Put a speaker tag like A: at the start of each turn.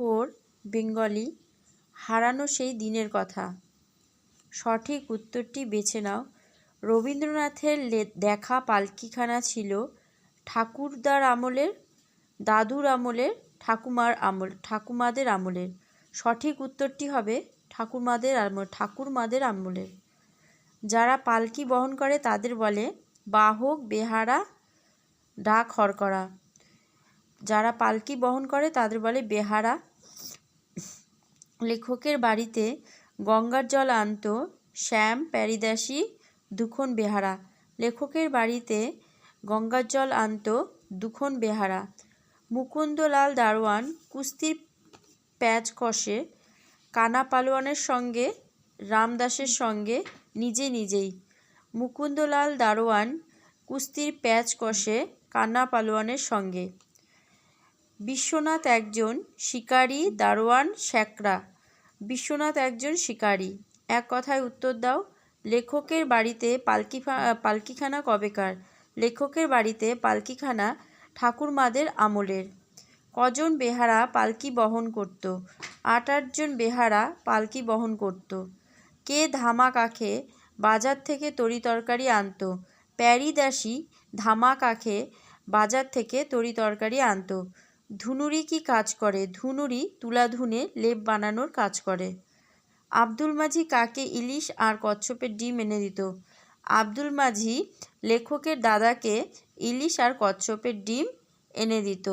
A: Four Bengali হারানো সেই দিনের কথা। সঠিক উত্তরটি বেছে নাও। রবীন্দ্রনাথের দেখা পালকিখানা ছিল ঠাকুরদার আমলের, দাদুর আমলের, ঠাকুমাদের আমলের। সঠিক উত্তরটি হবে ঠাকুরমাদের আমলের। যারা পালকি বহন করে তাদের বলে বাহক, বেহারা, ডাক হরকরা। যারা পালকি বহন করে তাদের বলে বেহারা। লেখকের বাড়িতে গঙ্গার জল আনত শ্যাম, প্যারীদাসী, দুখন বেহারা। লেখকের বাড়িতে গঙ্গার জল আনত দুখন বেহারা। মুকুন্দলাল দারোয়ান কুস্তির প্যাচ কষে কানা পালোয়ানের সঙ্গে, রামদাসের সঙ্গে নিজে নিজেই। মুকুন্দলাল দারোয়ান কুস্তির প্যাচ কষে কানা পালোয়ানের সঙ্গে। বিশ্বনাথ একজন শিকারী, দারোয়ান শ্যাকরা। বিশ্বনাথ একজন শিকারী। এক কথায় উত্তর দাও। লেখকের বাড়িতে পালকিখানা কবেকার? লেখকের বাড়িতে পালকিখানা ঠাকুরমাদের আমলের। কজন বেহারা পালকি বহন করত? 8 জন বেহারা পালকি বহন করত। কে ধামা কাখে বাজার থেকে তরিতরকারি আনত? প্যারীদাসী ধামা কাখে বাজার থেকে তরিতরকারি আনত। ধুনুরি কি কাজ করে? ধুনুরি তুলা ধুনে লেপ বানানোর কাজ করে। আব্দুল মাঝি কাকে ইলিশ আর কচ্ছপের ডিম এনে দিত? আব্দুল মাঝি লেখকের দাদাকে ইলিশ আর কচ্ছপের ডিম এনে দিত।